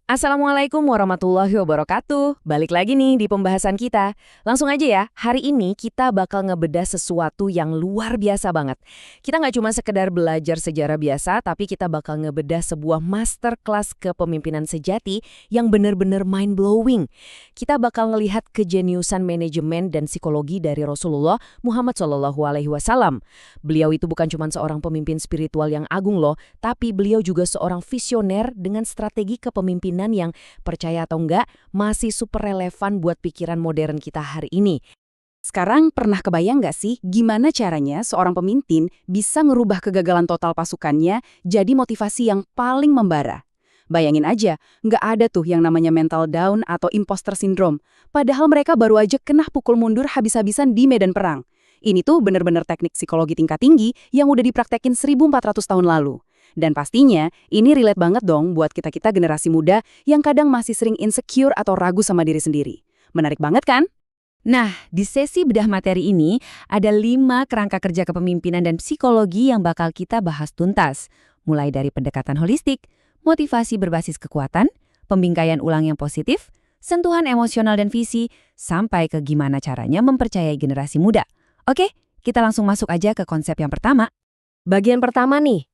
Assalamualaikum warahmatullahi wabarakatuh. Balik lagi nih di pembahasan kita. Langsung aja ya, hari ini kita bakal ngebedah sesuatu yang luar biasa banget. Kita nggak cuma sekedar belajar sejarah biasa, tapi kita bakal ngebedah sebuah masterclass kepemimpinan sejati yang benar-benar mind-blowing. Kita bakal ngelihat kejeniusan manajemen dan psikologi dari Rasulullah Muhammad SAW. Beliau itu bukan cuma seorang pemimpin spiritual yang agung loh, tapi beliau juga seorang visioner dengan strategi kepemimpinan yang percaya atau enggak masih super relevan buat pikiran modern kita hari ini. Sekarang pernah kebayang nggak sih gimana caranya seorang pemimpin bisa ngerubah kegagalan total pasukannya jadi motivasi yang paling membara? Bayangin aja, nggak ada tuh yang namanya mental down atau imposter syndrome. Padahal mereka baru aja kena pukul mundur habis-habisan di medan perang. Ini tuh bener-bener teknik psikologi tingkat tinggi yang udah dipraktekin 1400 tahun lalu. Dan pastinya, ini relate banget dong buat kita-kita generasi muda yang kadang masih sering insecure atau ragu sama diri sendiri. Menarik banget kan? Nah, di sesi bedah materi ini, ada 5 kerangka kerja kepemimpinan dan psikologi yang bakal kita bahas tuntas. Mulai dari pendekatan holistik, motivasi berbasis kekuatan, pembingkaian ulang yang positif, sentuhan emosional dan visi, sampai ke gimana caranya mempercayai generasi muda. Oke, kita langsung masuk aja ke konsep yang pertama. Bagian pertama nih,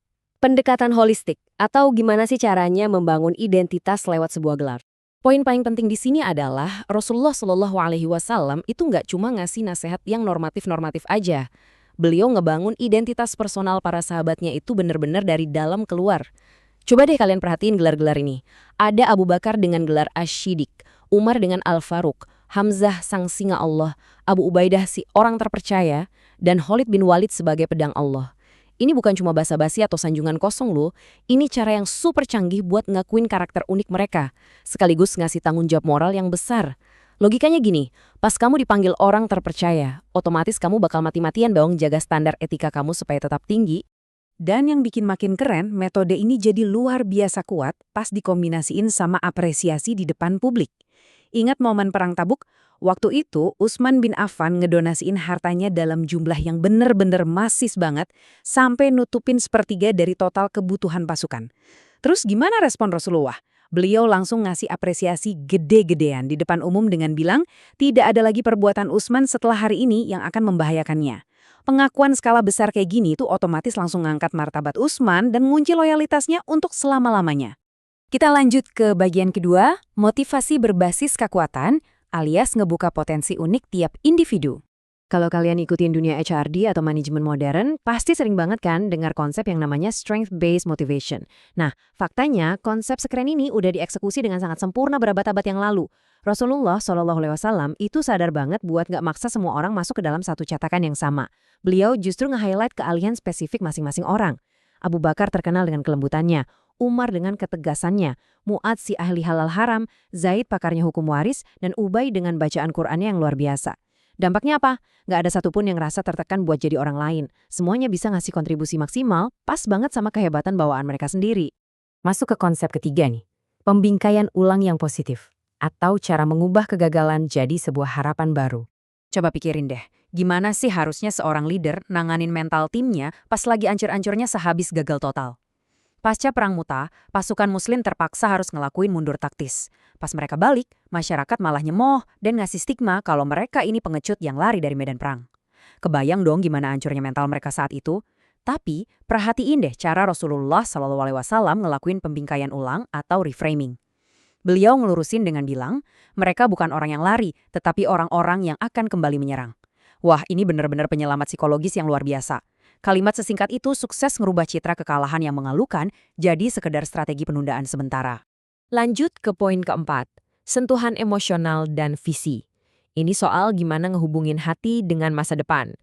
pendekatan holistik, atau gimana sih caranya membangun identitas lewat sebuah gelar. Poin paling penting di sini adalah Rasulullah SAW itu nggak cuma ngasih nasihat yang normatif-normatif aja. Beliau ngebangun identitas personal para sahabatnya itu benar-benar dari dalam keluar. Coba deh kalian perhatiin gelar-gelar ini. Ada Abu Bakar dengan gelar Asy-Syiddiq, Umar dengan Al-Faruq, Hamzah sang singa Allah, Abu Ubaidah si orang terpercaya, dan Khalid bin Walid sebagai pedang Allah. Ini bukan cuma basa-basi atau sanjungan kosong loh, ini cara yang super canggih buat ngakuin karakter unik mereka, sekaligus ngasih tanggung jawab moral yang besar. Logikanya gini, pas kamu dipanggil orang terpercaya, otomatis kamu bakal mati-matian dong jaga standar etika kamu supaya tetap tinggi. Dan yang bikin makin keren, metode ini jadi luar biasa kuat pas dikombinasiin sama apresiasi di depan publik. Ingat momen Perang Tabuk? Waktu itu, Utsman bin Affan ngedonasiin hartanya dalam jumlah yang bener-bener masis banget, sampai nutupin sepertiga dari total kebutuhan pasukan. Terus gimana respon Rasulullah? Beliau langsung ngasih apresiasi gede-gedean di depan umum dengan bilang, tidak ada lagi perbuatan Utsman setelah hari ini yang akan membahayakannya. Pengakuan skala besar kayak gini tuh otomatis langsung ngangkat martabat Utsman dan ngunci loyalitasnya untuk selama-lamanya. Kita lanjut ke bagian kedua, motivasi berbasis kekuatan, alias ngebuka potensi unik tiap individu. Kalau kalian ikutin dunia HRD atau manajemen modern, pasti sering banget kan dengar konsep yang namanya strength-based motivation. Nah, faktanya konsep sekeren ini udah dieksekusi dengan sangat sempurna berabad-abad yang lalu. Rasulullah SAW itu sadar banget buat nggak maksa semua orang masuk ke dalam satu cetakan yang sama. Beliau justru nge-highlight keahlian spesifik masing-masing orang. Abu Bakar terkenal dengan kelembutannya, Umar dengan ketegasannya, Mu'adz si ahli halal haram, Zaid pakarnya hukum waris, dan Ubay dengan bacaan Qur'annya yang luar biasa. Dampaknya apa? Nggak ada satupun yang rasa tertekan buat jadi orang lain. Semuanya bisa ngasih kontribusi maksimal, pas banget sama kehebatan bawaan mereka sendiri. Masuk ke konsep ketiga nih, pembingkaian ulang yang positif, atau cara mengubah kegagalan jadi sebuah harapan baru. Coba pikirin deh, gimana sih harusnya seorang leader nanganin mental timnya pas lagi ancur-ancurnya sehabis gagal total? Pasca Perang Mu'tah, pasukan muslim terpaksa harus ngelakuin mundur taktis. Pas mereka balik, masyarakat malah nyemoh dan ngasih stigma kalau mereka ini pengecut yang lari dari medan perang. Kebayang dong gimana hancurnya mental mereka saat itu? Tapi, perhatiin deh cara Rasulullah SAW ngelakuin pembingkaian ulang atau reframing. Beliau ngelurusin dengan bilang, mereka bukan orang yang lari, tetapi orang-orang yang akan kembali menyerang. Wah, ini benar-benar penyelamat psikologis yang luar biasa. Kalimat sesingkat itu sukses ngerubah citra kekalahan yang mengalukan jadi sekedar strategi penundaan sementara. Lanjut ke poin keempat, sentuhan emosional dan visi. Ini soal gimana ngehubungin hati dengan masa depan.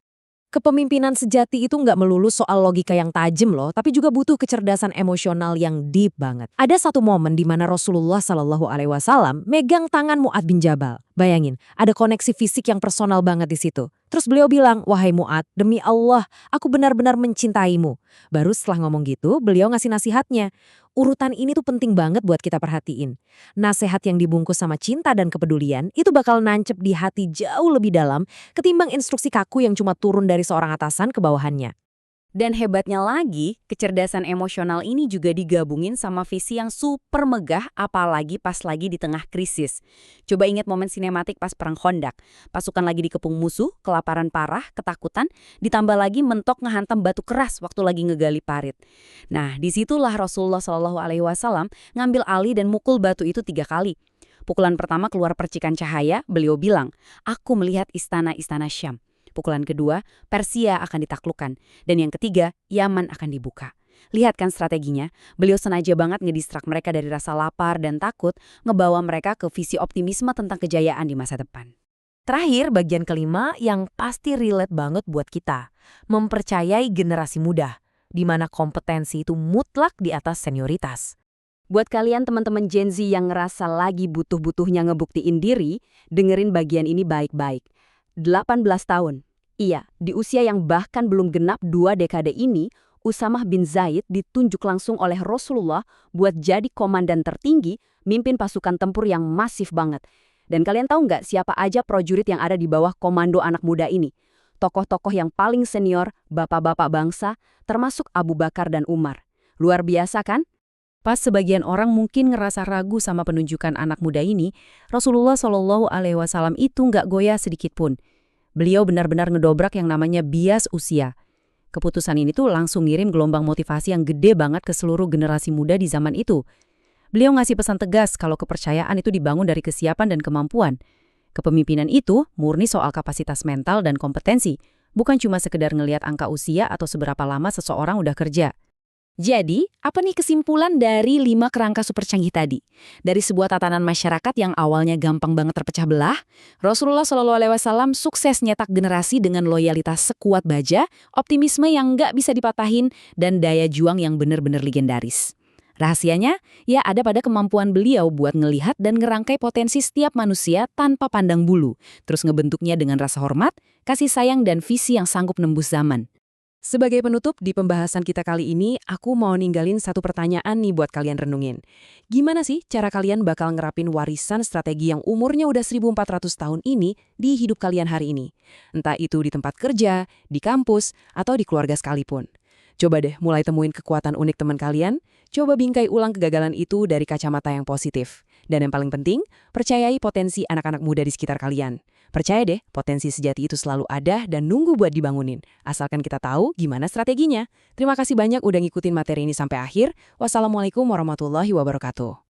Kepemimpinan sejati itu nggak melulu soal logika yang tajam loh, tapi juga butuh kecerdasan emosional yang deep banget. Ada satu momen di mana Rasulullah SAW megang tangan Mu'adz bin Jabal. Bayangin, ada koneksi fisik yang personal banget di situ. Terus beliau bilang, wahai Mu'adz, demi Allah, aku benar-benar mencintaimu. Baru setelah ngomong gitu, beliau ngasih nasihatnya. Urutan ini tuh penting banget buat kita perhatiin. Nasihat yang dibungkus sama cinta dan kepedulian itu bakal nancep di hati jauh lebih dalam ketimbang instruksi kaku yang cuma turun dari seorang atasan ke bawahannya. Dan hebatnya lagi, kecerdasan emosional ini juga digabungin sama visi yang super megah apalagi pas lagi di tengah krisis. Coba ingat momen sinematik pas Perang Khandaq. Pasukan lagi dikepung musuh, kelaparan parah, ketakutan, ditambah lagi mentok ngehantam batu keras waktu lagi ngegali parit. Nah, disitulah Rasulullah SAW ngambil alih dan mukul batu itu 3 kali. Pukulan pertama keluar percikan cahaya, beliau bilang, "Aku melihat istana-istana Syam." Pukulan kedua, Persia akan ditaklukkan. Dan yang ketiga, Yaman akan dibuka. Lihat kan strateginya, beliau sengaja banget ngedistrak mereka dari rasa lapar dan takut, ngebawa mereka ke visi optimisme tentang kejayaan di masa depan. Terakhir, bagian kelima yang pasti relate banget buat kita. Mempercayai generasi muda, di mana kompetensi itu mutlak di atas senioritas. Buat kalian teman-teman Gen Z yang ngerasa lagi butuh-butuhnya ngebuktiin diri, dengerin bagian ini baik-baik. 18 tahun. Iya, di usia yang bahkan belum genap 2 dekade ini, Usamah bin Zaid ditunjuk langsung oleh Rasulullah buat jadi komandan tertinggi, mimpin pasukan tempur yang masif banget. Dan kalian tahu nggak siapa aja prajurit yang ada di bawah komando anak muda ini? Tokoh-tokoh yang paling senior, bapak-bapak bangsa, termasuk Abu Bakar dan Umar. Luar biasa kan? Pas sebagian orang mungkin ngerasa ragu sama penunjukan anak muda ini, Rasulullah SAW itu nggak goyah sedikit pun. Beliau benar-benar ngedobrak yang namanya bias usia. Keputusan ini tuh langsung ngirim gelombang motivasi yang gede banget ke seluruh generasi muda di zaman itu. Beliau ngasih pesan tegas kalau kepercayaan itu dibangun dari kesiapan dan kemampuan. Kepemimpinan itu murni soal kapasitas mental dan kompetensi, bukan cuma sekedar ngelihat angka usia atau seberapa lama seseorang udah kerja. Jadi, apa nih kesimpulan dari 5 kerangka super canggih tadi? Dari sebuah tatanan masyarakat yang awalnya gampang banget terpecah belah, Rasulullah SAW sukses nyetak generasi dengan loyalitas sekuat baja, optimisme yang nggak bisa dipatahin, dan daya juang yang benar-benar legendaris. Rahasianya, ya ada pada kemampuan beliau buat ngelihat dan ngerangkai potensi setiap manusia tanpa pandang bulu, terus ngebentuknya dengan rasa hormat, kasih sayang, dan visi yang sanggup nembus zaman. Sebagai penutup di pembahasan kita kali ini, aku mau ninggalin satu pertanyaan nih buat kalian renungin. Gimana sih cara kalian bakal ngerapin warisan strategi yang umurnya udah 1400 tahun ini di hidup kalian hari ini? Entah itu di tempat kerja, di kampus, atau di keluarga sekalipun. Coba deh mulai temuin kekuatan unik teman kalian, coba bingkai ulang kegagalan itu dari kacamata yang positif. Dan yang paling penting, percayai potensi anak-anak muda di sekitar kalian. Percaya deh, potensi sejati itu selalu ada dan nunggu buat dibangunin. Asalkan kita tahu gimana strateginya. Terima kasih banyak udah ngikutin materi ini sampai akhir. Wassalamualaikum warahmatullahi wabarakatuh.